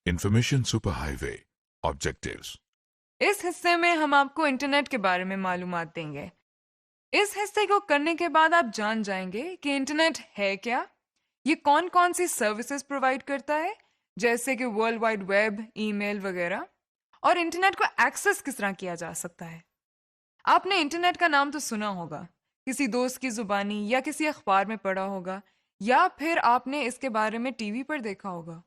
Information super highway objectives. इस हिस्से में हम आपको इंटरनेट के बारे में मालूमात देंगे। इस हिस्से को करने के बाद आप जान जाएंगे कि इंटरनेट है क्या, ये कौन कौन सी सर्विसेज प्रोवाइड करता है, जैसे कि वर्ल्ड वाइड वेब, ईमेल वगैरह, और इंटरनेट को एक्सेस किस तरह किया जा सकता है। आपने इंटरनेट का नाम तो सुना होगा, किसी दोस्त की जुबानी या किसी अखबार में पढ़ा होगा, या फिर आपने इसके बारे में टीवी पर देखा होगा।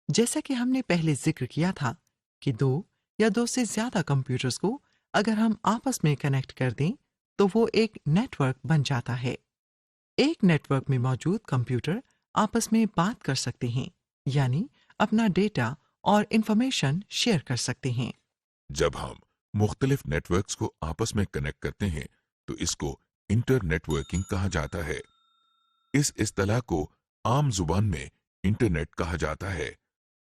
जैसा कि हमने पहले जिक्र किया था कि दो या दो से ज्यादा कंप्यूटर्स को अगर हम आपस में कनेक्ट कर दें तो वो एक नेटवर्क बन जाता है। एक नेटवर्क में मौजूद कंप्यूटर आपस में बात कर सकते हैं, यानी अपना डेटा और इंफॉर्मेशन शेयर कर सकते हैं। जब हम मुख्तलिफ नेटवर्क्स को आपस में कनेक्ट करते हैं तो इसको इंटरनेटवर्किंग कहा जाता है। इस इस्तिलाह को आम जुबान में इंटरनेट कहा जाता है।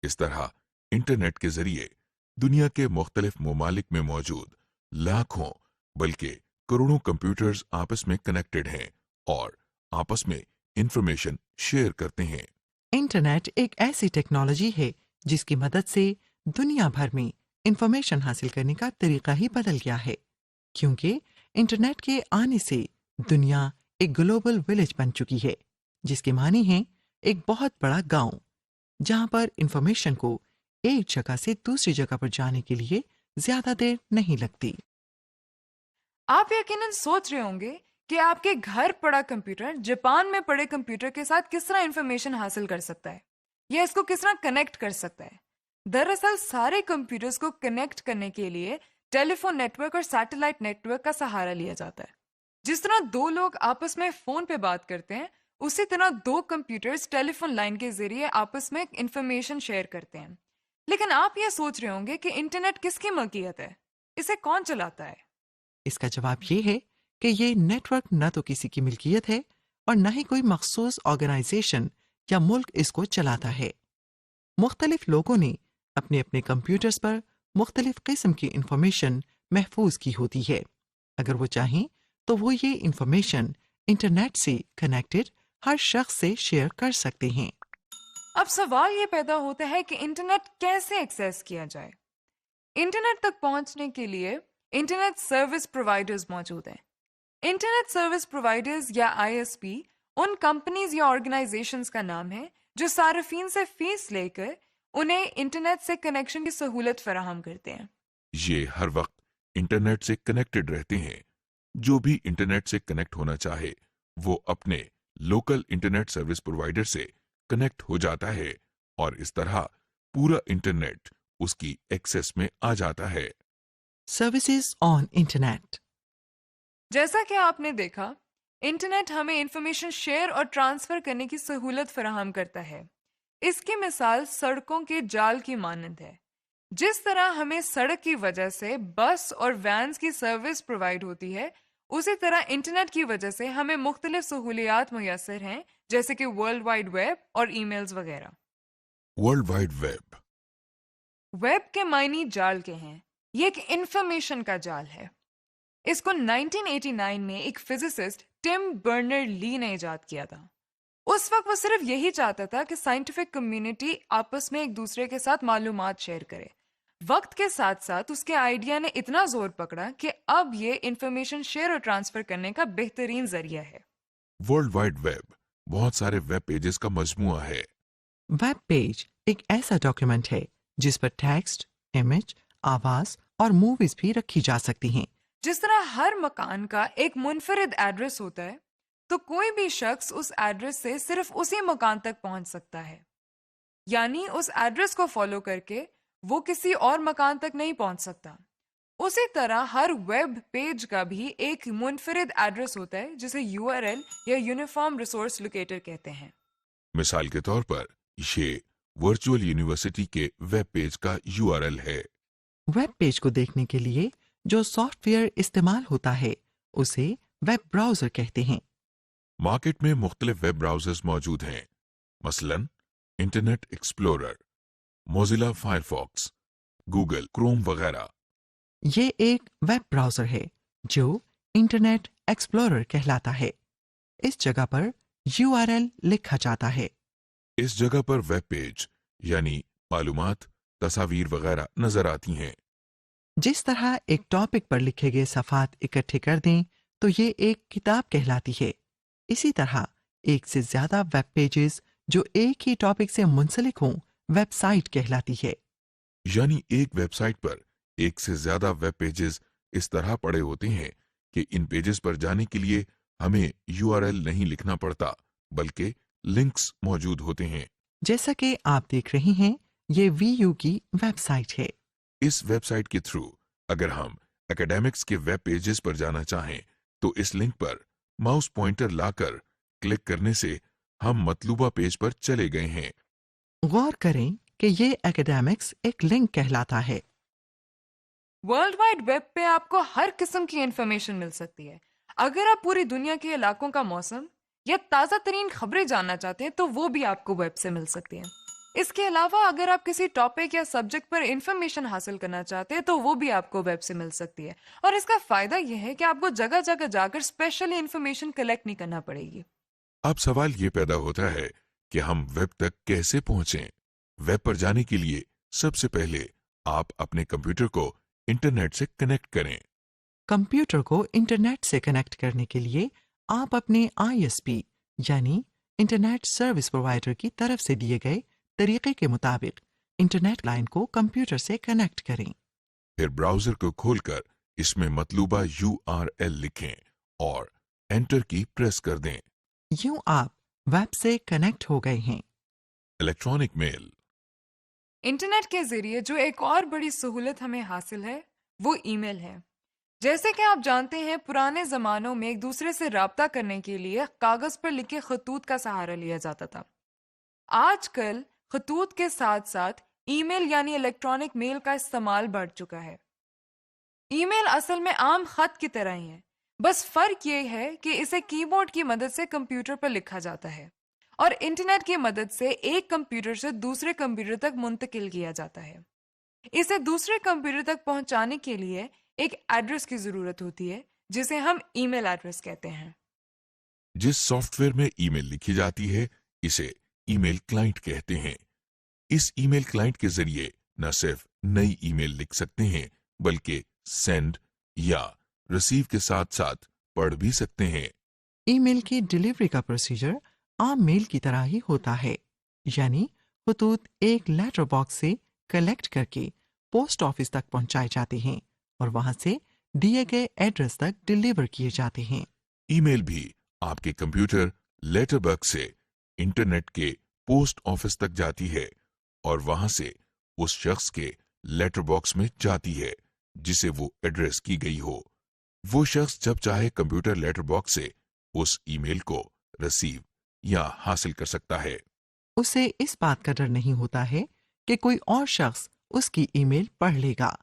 इस तरह इंटरनेट के जरिए दुनिया के मुख्तलिफ ममालिक में मौजूद लाखों बल्कि करोड़ों कंप्यूटर्स आपस में कनेक्टेड हैं और आपस में इंफॉर्मेशन शेयर करते हैं। इंटरनेट एक ऐसी टेक्नोलॉजी है जिसकी मदद से दुनिया भर में इंफॉर्मेशन हासिल करने का तरीका ही बदल गया है, क्योंकि इंटरनेट के आने से दुनिया एक ग्लोबल विलेज बन चुकी है, जिसके मानी है एक बहुत बड़ा गांव, जहां पर इंफॉर्मेशन को एक जगह से दूसरी जगह पर जाने के लिए ज्यादा देर नहीं लगती। आप यकीनन सोच रहे होंगे कि आपके घर पड़ा कंप्यूटर जापान में पड़े कंप्यूटर के साथ किस तरह इंफॉर्मेशन हासिल कर सकता है, या इसको किस तरह कनेक्ट कर सकता है। दरअसल सारे कंप्यूटर्स को कनेक्ट करने के लिए टेलीफोन नेटवर्क और सैटेलाइट नेटवर्क का सहारा लिया जाता है। जिस तरह दो लोग आपस में फोन पे बात करते हैं, उसी तरह दो कंप्यूटर्स टेलीफोन लाइन के जरिए आपस में इंफॉर्मेशन शेयर करते हैं। लेकिन आप ये सोच रहे होंगे कि इंटरनेट किसकी मलकियत है, इसे कौन चलाता है। इसका जवाब ये है कि ये नेटवर्क न तो किसी की मिल्कियत है और न ही कोई मखसूस ऑर्गेनाइजेशन या मुल्क इसको चलाता है। मुख्तलिफ लोगों ने अपने अपने कंप्यूटर्स पर मुख्तलिफ किस्म की इंफॉर्मेशन महफूज की होती है। अगर वो चाहें तो वो ये इंफॉर्मेशन इंटरनेट से कनेक्टेड हर शख्स से शेयर कर सकते हैं। अब सवाल ये पैदा होता है कि इंटरनेट कैसे एक्सेस किया जाए। इंटरनेट तक पहुंचने के लिए इंटरनेट सर्विस प्रोवाइडर्स मौजूद हैं। इंटरनेट सर्विस प्रोवाइडर्स या आईएसपी उन कंपनीज या ऑर्गेनाइजेशंस का नाम है जो सार्फिन से फीस लेकर उन्हें इंटरनेट से कनेक्शन की सहूलत फराहम करते हैं। ये हर वक्त इंटरनेट से कनेक्टेड रहते हैं। जो भी इंटरनेट से कनेक्ट होना चाहे वो अपने लोकल इंटरनेट सर्विस प्रोवाइडर से कनेक्ट हो जाता है और इस तरह पूरा इंटरनेट उसकी एक्सेस में आ जाता है। Services on internet. जैसा कि आपने देखा, इंटरनेट हमें इंफॉर्मेशन शेयर और ट्रांसफर करने की सहूलत फराहम करता है। इसकी मिसाल सड़कों के जाल की मानंद है। जिस तरह हमें सड़क की वजह से बस और वैन्स की सर्विस प्रोवाइड होती है, उसी तरह इंटरनेट की वजह से हमें मुख्तलिफ सहूलियात मुयसर हैं, जैसे कि वर्ल्ड वाइड वेब और ईमेल्स वगैरह। World wide web. वेब के मायने जाल के हैं। ये एक इंफॉर्मेशन का जाल है। इसको 1989 में एक फिजिसिस्ट टिम बर्नर ली ने इजाद किया था। उस वक्त वो सिर्फ यही चाहता था कि साइंटिफिक कम्युनिटी आपस में एक दूसरे के साथ मालूमात शेयर करे। वक्त के साथ साथ उसके आइडिया ने इतना जोर पकड़ा कि अब ये इंफॉर्मेशन शेयर और ट्रांसफर करने का बेहतरीन जरिया है। वर्ल्ड वाइड वेब बहुत सारे वेब पेजेस का मजमुआ है। वेब पेज एक ऐसा डॉक्यूमेंट है जिस पर टेक्स्ट, इमेज, आवाज और मूवीज भी रखी जा सकती हैं। जिस तरह हर मकान का एक मुनफरिद एड्रेस होता है, तो कोई भी शख्स उस एड्रेस से सिर्फ उसी मकान तक पहुंच सकता है, यानी उस एड्रेस को फॉलो करके वो किसी और मकान तक नहीं पहुंच सकता। उसी तरह हर वेब पेज का भी एक मुनफरिद एड्रेस होता है, जिसे यूआरएल या यूनिफॉर्म रिसोर्स लोकेटर कहते हैं। मिसाल के तौर पर ये वर्चुअल यूनिवर्सिटी के वेब पेज का यूआरएल है। वेब पेज को देखने के लिए जो सॉफ्टवेयर इस्तेमाल होता है उसे वेब ब्राउजर कहते हैं। मार्केट में मुख्तलिफ वेब ब्राउजर्स मौजूद हैं, मसलन internet explorer, Mozilla Firefox, Google Chrome वगैरह। ये एक वेब ब्राउजर है जो इंटरनेट एक्सप्लोरर कहलाता है। इस जगह पर यूआरएल लिखा जाता है। इस जगह पर वेब पेज यानी मालूमात, तस्वीर वगैरह नजर आती हैं। जिस तरह एक टॉपिक पर लिखे गए सफ़ात इकट्ठे कर दें तो ये एक किताब कहलाती है, इसी तरह एक से ज़्यादा वेब पेजेस जो एक ही टॉपिक से मुंसलिक हों वेबसाइट कहलाती है। यानी एक वेबसाइट पर एक से ज्यादा वेब पेजेस इस तरह पड़े होते हैं कि इन पेजेस पर जाने के लिए हमें यूआरएल नहीं लिखना पड़ता, बल्कि लिंक्स मौजूद होते हैं। जैसा कि आप देख रहे हैं, ये VU की वेबसाइट है। इस वेबसाइट के थ्रू अगर हम एकेडमिक्स के वेब पेजेस पर जाना चाहें तो इस लिंक पर माउस पॉइंटर लाकर क्लिक करने से हम मतलूबा पेज पर चले गए हैं। गौर करें कि ये एकेडमिक्स एक लिंक कहलाता है। वर्ल्ड वाइड वेब पे आपको हर किस्म की इंफॉर्मेशन मिल सकती है। अगर आप पूरी दुनिया के इलाकों का मौसम या ताज़ा तरीन खबरें जानना चाहते हैं तो वो भी आपको वेब से मिल सकती है। इसके अलावा अगर आप किसी टॉपिक या सब्जेक्ट पर इंफॉर्मेशन हासिल करना चाहते हैं तो वो भी आपको वेब से मिल सकती है। और इसका फायदा यह है कि आपको जगह जगह जाकर स्पेशली इंफॉर्मेशन कलेक्ट नहीं करना पड़ेगी। अब सवाल ये पैदा होता है कि हम वेब तक कैसे पहुंचें। वेब पर जाने के लिए सबसे पहले आप अपने कंप्यूटर को इंटरनेट से कनेक्ट करें। कंप्यूटर को इंटरनेट से कनेक्ट करने के लिए आप अपने ISP यानी इंटरनेट सर्विस प्रोवाइडर की तरफ से दिए गए तरीके के मुताबिक इंटरनेट लाइन को कंप्यूटर से कनेक्ट करें। फिर ब्राउजर को खोलकर इसमें मतलूबा URL लिखें और एंटर की प्रेस कर दें। यूं आप वेब से कनेक्ट हो गए हैं। Electronic mail. इंटरनेट के जरिए जो एक और बड़ी सहूलत हमें हासिल है वो ईमेल है। जैसे कि आप जानते हैं, पुराने जमानों में एक दूसरे से राब्ता करने के लिए कागज पर लिखे खतूत का सहारा लिया जाता था। आजकल खतूत के साथ साथ ईमेल यानी इलेक्ट्रॉनिक मेल का इस्तेमाल बढ़ चुका है। ईमेल असल में आम खत की तरह ही है, बस फर्क ये है कि इसे कीबोर्ड की मदद से कंप्यूटर पर लिखा जाता है और इंटरनेट की मदद से एक कंप्यूटर से दूसरे कंप्यूटर तक मुंतकिल किया जाता है। इसे दूसरे कंप्यूटर तक पहुंचाने के लिए एक एड्रेस की जरूरत होती है जिसे हम ईमेल एड्रेस कहते हैं। जिस सॉफ्टवेयर में ईमेल लिखी जाती है इसे ईमेल क्लाइंट कहते हैं। इस ईमेल क्लाइंट के जरिए न सिर्फ नई ईमेल लिख सकते हैं बल्कि सेंड या रिसीव के साथ साथ पढ़ भी सकते हैं। ईमेल की डिलीवरी का प्रोसीजर आम मेल की तरह ही होता है, यानी खतूत एक लेटर बॉक्स से कलेक्ट करके पोस्ट ऑफिस तक पहुंचाए जाते हैं और वहां से दिए गए एड्रेस तक डिलीवर किए जाते हैं। ईमेल भी आपके कंप्यूटर लेटर बॉक्स से इंटरनेट के पोस्ट ऑफिस तक जाती है और वहां से उस शख्स के लेटर बॉक्स में जाती है जिसे वो एड्रेस की गई हो। वो शख्स जब चाहे कंप्यूटर लेटर बॉक्स से उस ईमेल को रिसीव या हासिल कर सकता है। उसे इस बात का डर नहीं होता है कि कोई और शख्स उसकी ईमेल पढ़ लेगा,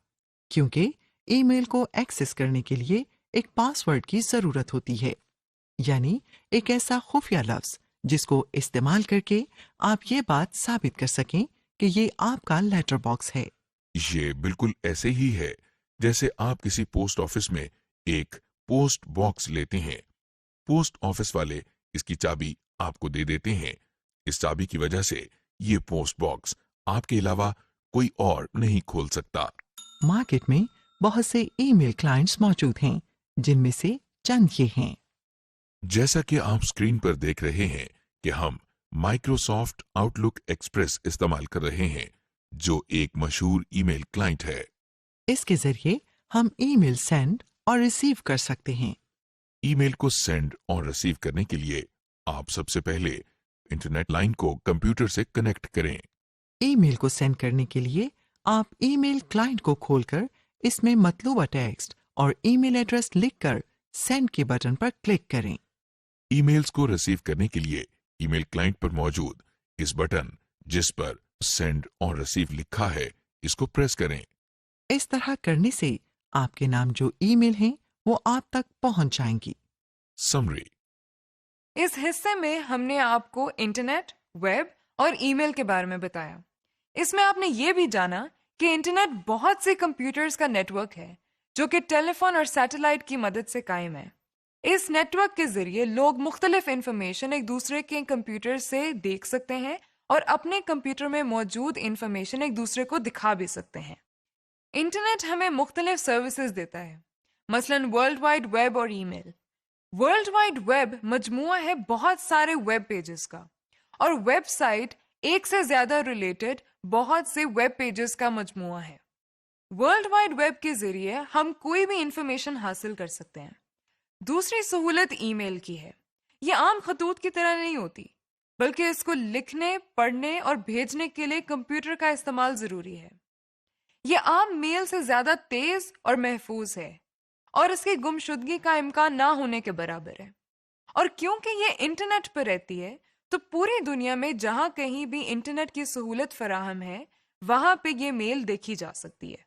क्योंकि ईमेल को एक्सेस करने के लिए एक पासवर्ड की जरूरत होती है, यानी एक ऐसा खुफिया लफ्ज जिसको इस्तेमाल करके आप ये बात साबित कर सकें कि ये आपका लेटर बॉक्स है। ये बिल्कुल ऐसे ही है जैसे आप किसी पोस्ट ऑफिस में एक पोस्ट बॉक्स लेते हैं। पोस्ट ऑफिस वाले इसकी चाबी आपको दे देते हैं। इस चाबी की वजह से ये पोस्ट बॉक्स आपके अलावा कोई और नहीं खोल सकता। मार्केट में बहुत से ईमेल क्लाइंट्स मौजूद हैं, जिनमें से चंद ये हैं। जैसा कि आप स्क्रीन पर देख रहे हैं कि हम माइक्रोसॉफ्ट आउटलुक एक्सप्रेस इस्तेमाल कर रहे हैं, जो एक मशहूर ईमेल क्लाइंट है। इसके जरिए हम ईमेल सेंड और रिसीव कर सकते हैं। ईमेल को सेंड और रिसीव करने के लिए आप सबसे पहले इंटरनेट लाइन को कंप्यूटर से कनेक्ट करें। ईमेल को सेंड करने के लिए आप ईमेल क्लाइंट को खोलकर इसमें मतलूबा टेक्स्ट और ईमेल एड्रेस लिखकर सेंड के बटन पर क्लिक करें। ईमेल्स को रिसीव करने के लिए ईमेल क्लाइंट पर मौजूद इस बटन जिस पर सेंड और रिसीव लिखा है, इसको प्रेस करें। इस तरह करने से आपके नाम जो ईमेल हैं वो आप तक पहुंच जाएंगी। समरी। इस हिस्से में हमने आपको इंटरनेट, वेब और ईमेल के बारे में बताया। इसमें आपने ये भी जाना कि इंटरनेट बहुत से कंप्यूटर्स का नेटवर्क है जो कि टेलीफोन और सैटेलाइट की मदद से कायम है। इस नेटवर्क के जरिए लोग मुख्तलिफ इंफॉर्मेशन एक दूसरे के कंप्यूटर से देख सकते हैं اور اپنے کمپیوٹر میں موجود انفارمیشن ایک دوسرے کو دکھا بھی سکتے ہیں۔ انٹرنیٹ ہمیں مختلف سروسز دیتا ہے، مثلاً ورلڈ وائڈ ویب اور ای میل۔ ورلڈ وائڈ ویب مجموعہ ہے بہت سارے ویب پیجز کا، اور ویب سائٹ ایک سے زیادہ ریلیٹڈ بہت سے ویب پیجز کا مجموعہ ہے۔ ورلڈ وائڈ ویب کے ذریعے ہم کوئی بھی انفارمیشن حاصل کر سکتے ہیں۔ دوسری سہولت ای میل کی ہے۔ یہ عام خطوط کی طرح نہیں ہوتی، بلکہ اس کو لکھنے، پڑھنے اور بھیجنے کے لیے کمپیوٹر کا استعمال ضروری ہے۔ یہ عام میل سے زیادہ تیز اور محفوظ ہے، اور اس کی گمشدگی کا امکان نہ ہونے کے برابر ہے۔ اور کیونکہ یہ انٹرنیٹ پر رہتی ہے، تو پوری دنیا میں جہاں کہیں بھی انٹرنیٹ کی سہولت فراہم ہے، وہاں پہ یہ میل دیکھی جا سکتی ہے۔